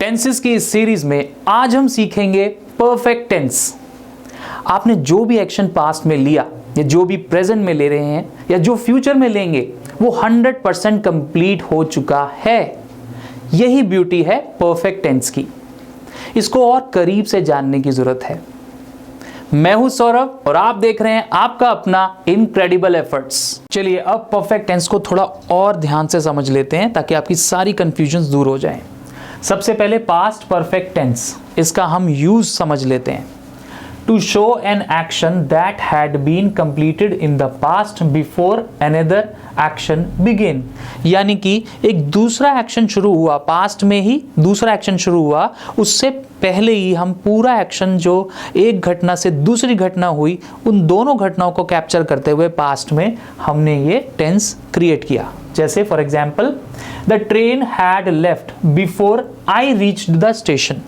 Tenses की इस series में आज हम सीखेंगे परफेक्ट टेंस। आपने जो भी एक्शन पास्ट में लिया या जो भी प्रेजेंट में ले रहे हैं या जो फ्यूचर में लेंगे वो 100% कंप्लीट हो चुका है। यही ब्यूटी है परफेक्ट टेंस की। इसको और करीब से जानने की जरूरत है। मैं हूं सौरभ और आप देख रहे हैं आपका अपना इनक्रेडिबल एफर्ट्स। चलिए अब परफेक्ट टेंस को थोड़ा और ध्यान से समझ लेते हैं ताकि आपकी सारी कंफ्यूजन दूर हो जाएं। सबसे पहले पास्ट परफेक्ट टेंस, इसका हम यूज समझ लेते हैं। To show an action that had been completed in the past before another action begin, यानी कि एक दूसरा एक्शन शुरू हुआ, पास्ट में ही दूसरा एक्शन शुरू हुआ, उससे पहले ही हम पूरा एक्शन जो एक घटना से दूसरी घटना हुई उन दोनों घटनाओं को कैप्चर करते हुए पास्ट में हमने ये टेंस क्रिएट किया। जैसे for example, the train had left before I reached the station.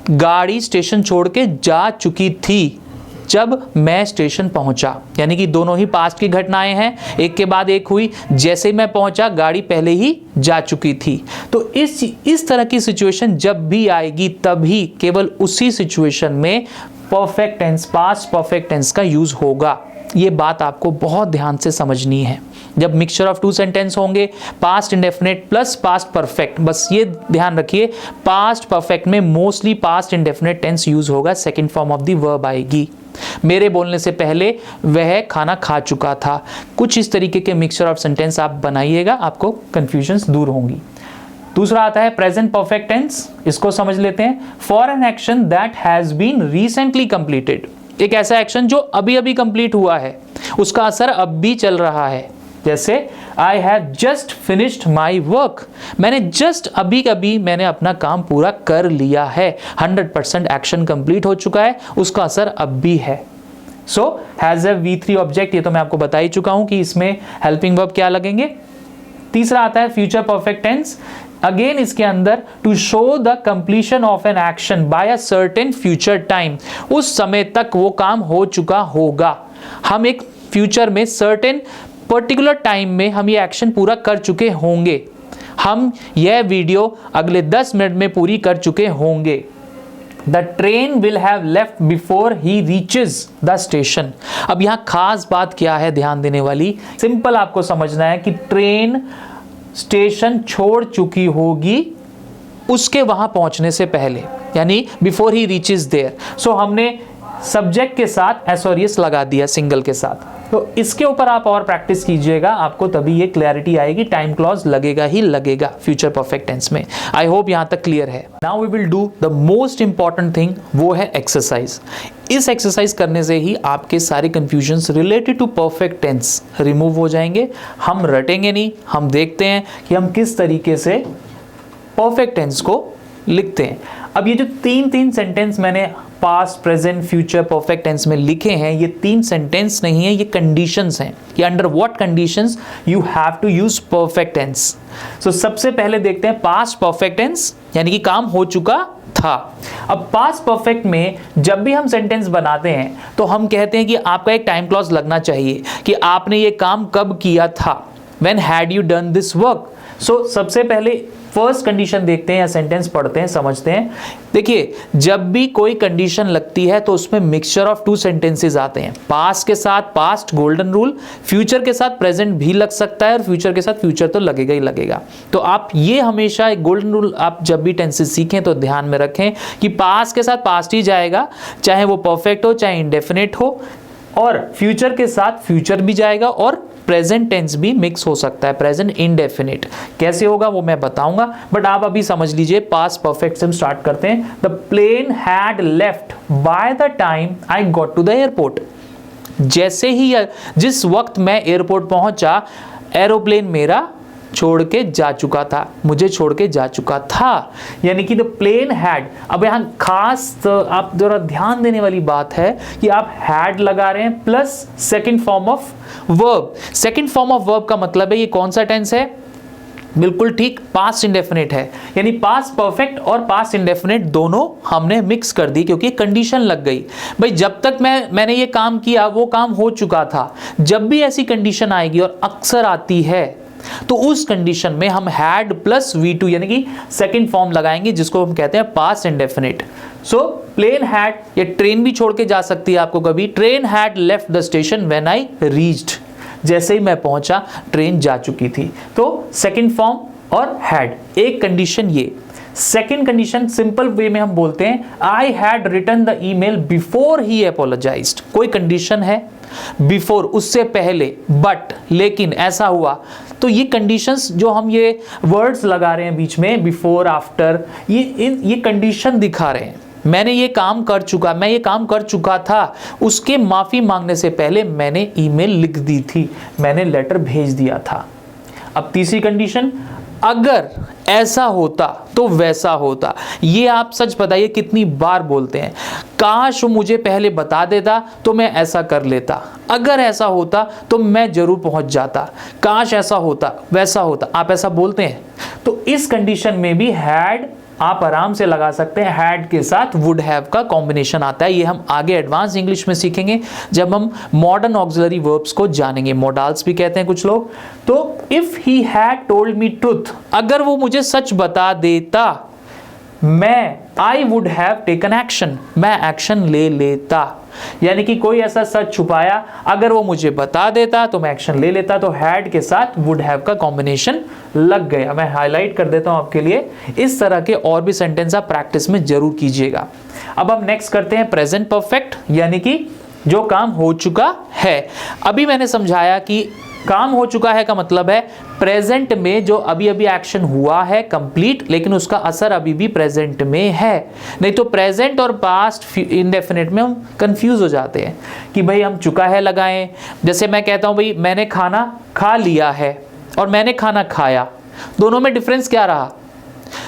गाड़ी स्टेशन छोड़ के जा चुकी थी जब मैं स्टेशन पहुंचा, यानी कि दोनों ही पास्ट की घटनाएं हैं, एक के बाद एक हुई। जैसे ही मैं पहुंचा गाड़ी पहले ही जा चुकी थी। तो इस तरह की सिचुएशन जब भी आएगी तभी केवल उसी सिचुएशन में perfect tense, past perfect tense का यूज होगा। ये बात आपको बहुत ध्यान से समझनी है। जब मिक्सचर ऑफ टू सेंटेंस होंगे, past indefinite plus past perfect, बस ये ध्यान रखिए पास्ट परफेक्ट में mostly past indefinite tense use होगा, second form of the verb आएगी। मेरे बोलने से पहले वह खाना खा चुका था। कुछ इस तरीके के मिक्सचर ऑफ सेंटेंस आप बनाइएगा, आपको कंफ्यूजन्स दूर होंगी। दूसरा आता है प्रेजेंट परफेक्ट टेंस। इसको समझ लेते हैं। For an action that has been recently completed, एक ऐसा एक्शन जो अभी अभी कंप्लीट हुआ है, उसका असर अब भी चल रहा है। जैसे I have just finished my work, मैंने जस्ट अभी मैंने अपना काम पूरा कर लिया है। 100% एक्शन कंप्लीट हो चुका है, उसका असर अब भी है। So has a V3 object, ये तो मैं आपको बता ही चुका हूं कि इसमें हेल्पिंग वर्ब क्या लगेंगे। तीसरा आता है फ्यूचर परफेक्ट टेंस। अगेन इसके अंदर to show the completion of an action by a certain future time, उस समय तक वो काम हो चुका होगा। हम एक फ्यूचर में सर्टेन पर्टिकुलर टाइम में हम ये एक्शन पूरा कर चुके होंगे। हम यह वीडियो अगले 10 मिनट में पूरी कर चुके होंगे। The train will have left before he reaches the station. अब यहाँ खास बात क्या है ध्यान देने वाली, सिंपल आपको समझना है कि ट्रेन स्टेशन छोड़ चुकी होगी उसके वहां पहुंचने से पहले, यानी बिफोर ही रीचेज देयर। सो हमने सब्जेक्ट के साथ एसोरियस लगा दिया सिंगल के साथ। तो इसके ऊपर आप और प्रैक्टिस कीजिएगा, आपको तभी ये क्लैरिटी आएगी। टाइम क्लॉज लगेगा ही लगेगा फ्यूचर परफेक्ट टेंस में। आई होप यहां तक क्लियर है। Now we will do the most important thing, वो है एक्सरसाइज। इस एक्सरसाइज करने से ही आपके सारे confusions related to perfect tense remove हो जाएंगे। हम रटेंगे नहीं, हम देखते हैं कि हम किस तरीके से परफेक्ट टेंस को लिखते हैं। अब ये जो तीन सेंटेंस मैंने past present future perfect tense में लिखे हैं, ये 3 सेंटेंस नहीं है, ये कंडीशंस हैं कि under what conditions you have to use perfect tense. So सबसे पहले देखते हैं पास्ट परफेक्ट टेंस, यानी कि काम हो चुका था। अब पास्ट परफेक्ट में जब भी हम सेंटेंस बनाते हैं तो हम कहते हैं कि आपका एक टाइम क्लॉज लगना चाहिए कि आपने ये काम कब किया था। When had you done this work. So सबसे पहले फर्स्ट कंडीशन देखते हैं या सेंटेंस पढ़ते हैं, समझते हैं। देखिए, जब भी कोई कंडीशन लगती है तो उसमें मिक्सचर ऑफ 2 सेंटेंसेस आते हैं। पास्ट के साथ पास्ट गोल्डन रूल, फ्यूचर के साथ प्रेजेंट भी लग सकता है और फ्यूचर के साथ फ्यूचर तो लगेगा ही लगेगा। तो आप ये हमेशा एक गोल्डन रूल आप जब भी टेंसेस सीखें तो ध्यान में रखें कि पास्ट के साथ पास्ट ही जाएगा, चाहे वो परफेक्ट हो चाहे इंडेफिनिट हो, और फ्यूचर के साथ फ्यूचर भी जाएगा और प्रेजेंट टेंस भी मिक्स हो सकता है, प्रेजेंट इंडेफिनिट। कैसे होगा वो मैं बताऊंगा, बट आप अभी समझ लीजिए पास्ट परफेक्ट से हम स्टार्ट करते हैं। The plane had left by the time I got to the airport. जैसे ही जिस वक्त मैं एयरपोर्ट पहुंचा, एरोप्लेन मेरा छोड़ के जा चुका था, मुझे छोड़ के जा चुका था, यानी कि द प्लेन हैड। अब यहां खास आप जरा ध्यान देने वाली बात है कि आप हैड लगा रहे हैं plus second form of verb. Second form of verb का मतलब है ये कौन सा टेंस है, बिल्कुल ठीक, पास्ट इंडेफिनिट है। यानी पास्ट परफेक्ट और पास्ट इंडेफिनिट दोनों हमने मिक्स कर दी क्योंकि कंडीशन लग गई। भाई जब तक मैंने ये काम किया वो काम हो चुका था। जब भी ऐसी कंडीशन आएगी, और अक्सर आती है, तो उस कंडीशन में हम हैड प्लस V2 यानी कि सेकंड फॉर्म लगाएंगे, जिसको हम कहते हैं past indefinite. So plane had, ये ट्रेन भी छोड़ के जा सकती है आपको कभी, train had left the station when I reached, जैसे ही मैं पहुंचा ट्रेन जा चुकी थी। तो सेकंड फॉर्म और हैड, एक कंडीशन ये। सेकंड कंडीशन सिंपल वे में हम बोलते हैं I had written the email before he apologised. कोई कंडीशन है बिफोर, उससे पहले, बट, लेकिन ऐसा हुआ। तो ये कंडीशंस जो हम ये वर्ड्स लगा रहे हैं बीच में, बिफोर, आफ्टर, ये कंडीशन दिखा रहे हैं। मैंने ये काम कर चुका, मैं ये काम कर चुका था, उसके माफी मांगने से पहले मैंने ईमेल लिख दी थी, मैंने लेटर भेज दिया था। अब तीसरी कंडीशन, अगर ऐसा होता तो वैसा होता। ये आप सच बताइए कितनी बार बोलते हैं, काश वो मुझे पहले बता देता तो मैं ऐसा कर लेता, अगर ऐसा होता तो मैं जरूर पहुंच जाता, काश ऐसा होता वैसा होता। आप ऐसा बोलते हैं। तो इस कंडीशन में भी हैड आप आराम से लगा सकते हैं, हैड के साथ वुड हैव का कॉम्बिनेशन आता है। ये हम आगे एडवांस इंग्लिश में सीखेंगे जब हम मॉडर्न ऑक्सिलरी वर्ब्स को जानेंगे, मॉडल्स भी कहते हैं कुछ लोग। तो if he had told me truth, अगर वो मुझे सच बता देता, I would have taken action, मैं एक्शन ले लेता। यानी कि कोई ऐसा सच छुपाया, अगर वो मुझे बता देता तो मैं एक्शन ले लेता। तो हैड के साथ वुड हैव का कॉम्बिनेशन लग गया। मैं हाईलाइट कर देता हूं आपके लिए। इस तरह के और भी सेंटेंस आप प्रैक्टिस में जरूर कीजिएगा। अब हम नेक्स्ट करते हैं प्रेजेंट परफेक्ट, यानी कि जो काम हो चुका है। अभी मैंने समझाया कि काम हो चुका है का मतलब है प्रेजेंट में जो अभी अभी एक्शन हुआ है कंप्लीट, लेकिन उसका असर अभी भी प्रेजेंट में है। नहीं तो प्रेजेंट और पास्ट इंडेफिनिट में हम कंफ्यूज हो जाते हैं कि भाई हम चुका है लगाएं। जैसे मैं कहता हूं भाई मैंने खाना खा लिया है और मैंने खाना खाया, दोनों में डिफरेंस क्या रहा?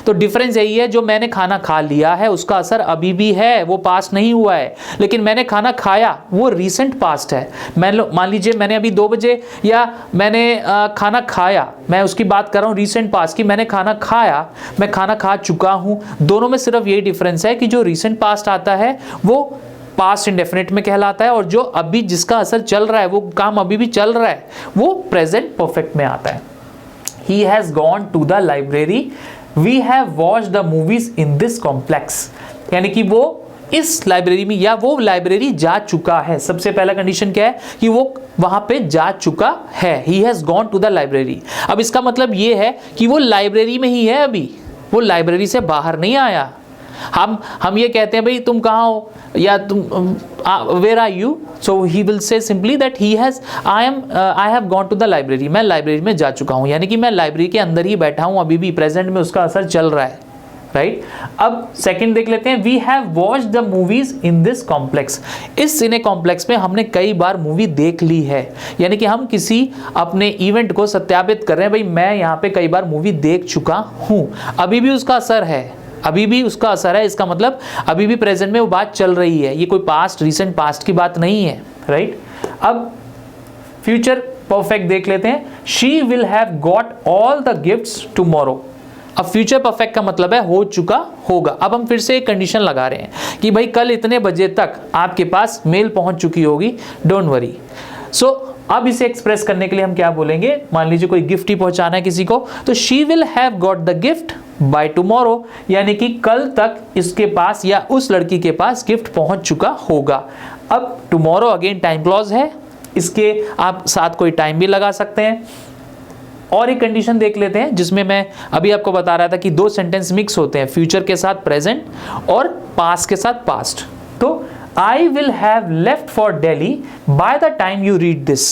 तो डिफरेंस यही है, जो मैंने खाना खा लिया है उसका असर अभी भी है, वो पास्ट नहीं हुआ है। लेकिन मैंने खाना खाया वो रीसेंट पास्ट है। मान लीजिए मैंने अभी 2 बजे या मैंने खाना खाया, मैं उसकी बात कर रहा हूँ रीसेंट पास्ट की। मैंने खाना खाया, मैं खाना खा चुका हूँ। दोनों में सिर्फ यही डिफरेंस है कि जो रीसेंट पास्ट आता है वो पास्ट इंडेफिनिट में कहलाता है, और जो अभी जिसका असर चल रहा है, वो काम अभी भी चल रहा है, वो प्रेजेंट परफेक्ट में आता है। He has gone to the library. We have watched the movies in this complex. यानी कि वो इस लाइब्रेरी में या वो लाइब्रेरी जा चुका है। सबसे पहला कंडीशन क्या है कि वो वहां पे जा चुका है। He has gone to the library. अब इसका मतलब ये है कि वो लाइब्रेरी में ही है, अभी वो लाइब्रेरी से बाहर नहीं आया। हम ये कहते हैं भाई तुम कहाँ हो या तुम where are you? So he will say simply that I have gone to the library. मैं लाइब्रेरी में जा चुका हूँ, यानी कि मैं लाइब्रेरी के अंदर ही बैठा हूँ, अभी भी प्रेजेंट में उसका असर चल रहा है, राइट? अब सेकंड देख लेते हैं, we have watched the movies in this complex. इस सिने कॉम्प्लेक्स में हमने कई बार मूवी देख ली है, यानी कि हम किसी अपने इवेंट को सत्यापित कर रहे हैं, भाई मैं यहाँ पे कई बार मूवी देख चुका हूँ, अभी भी उसका असर है, अभी भी उसका असर है। इसका मतलब अभी भी प्रेजेंट में वो बात चल रही है, ये कोई पास्ट रीसेंट पास्ट की बात नहीं है, राइट? अब फ्यूचर परफेक्ट देख लेते हैं, she will have got all the gifts tomorrow. अब फ्यूचर परफेक्ट का मतलब है हो चुका होगा। अब हम फिर से एक कंडीशन लगा रहे हैं कि भाई कल इतने बजे तक आपके पास मेल पहुंच चुकी होगी, डोंट वरी। सो अब इसे एक्सप्रेस करने के लिए हम क्या बोलेंगे? मान लीजिए कोई गिफ्ट ही पहुंचाना है किसी को, तो she will have got the gift by tomorrow, यानी कि कल तक इसके पास या उस लड़की के पास गिफ्ट पहुंच चुका होगा। अब टुमारो अगेन टाइम क्लॉज है, इसके आप साथ कोई टाइम भी लगा सकते हैं। और एक कंडीशन देख लेते हैं जिसमें मैं अभी आपको बता रहा था कि 2 सेंटेंस मिक्स होते हैं, फ्यूचर के साथ प्रेजेंट और पास्ट के साथ पास्ट। तो I will have left for Delhi by the time you read this.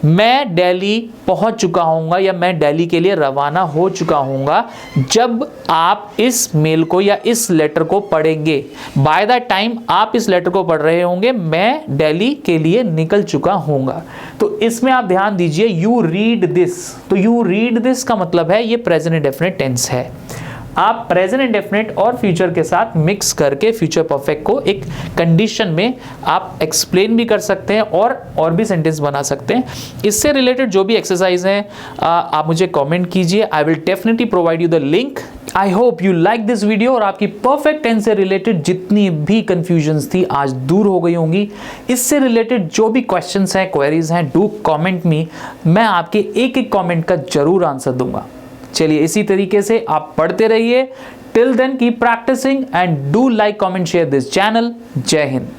मैं दिल्ली पहुंच चुका हूंगा या मैं दिल्ली के लिए रवाना हो चुका हूंगा जब आप इस मेल को या इस लेटर को पढ़ेंगे। बाय द टाइम आप इस लेटर को पढ़ रहे होंगे, मैं दिल्ली के लिए निकल चुका हूंगा। तो इसमें आप ध्यान दीजिए, यू रीड दिस। तो यू रीड दिस का मतलब है ये प्रेजेंट इंडेफिनिट टेंस है। आप प्रेजेंट इंडेफिनिट और फ्यूचर के साथ मिक्स करके फ्यूचर परफेक्ट को एक कंडीशन में आप एक्सप्लेन भी कर सकते हैं और भी सेंटेंस बना सकते हैं। इससे रिलेटेड जो भी एक्सरसाइज हैं आप मुझे कमेंट कीजिए, I will definitely provide you the link. I hope you like this video और आपकी परफेक्ट टेंस से रिलेटेड जितनी भी कंफ्यूजन्स थी आज दूर हो गई होंगी। इससे रिलेटेड जो भी क्वेश्चंस हैं, क्वेरीज हैं, डू कमेंट मी, मैं आपके एक एक कमेंट का जरूर आंसर दूंगा। चलिए इसी तरीके से आप पढ़ते रहिए। Till then keep practising and do like, comment, share this channel. जय हिंद।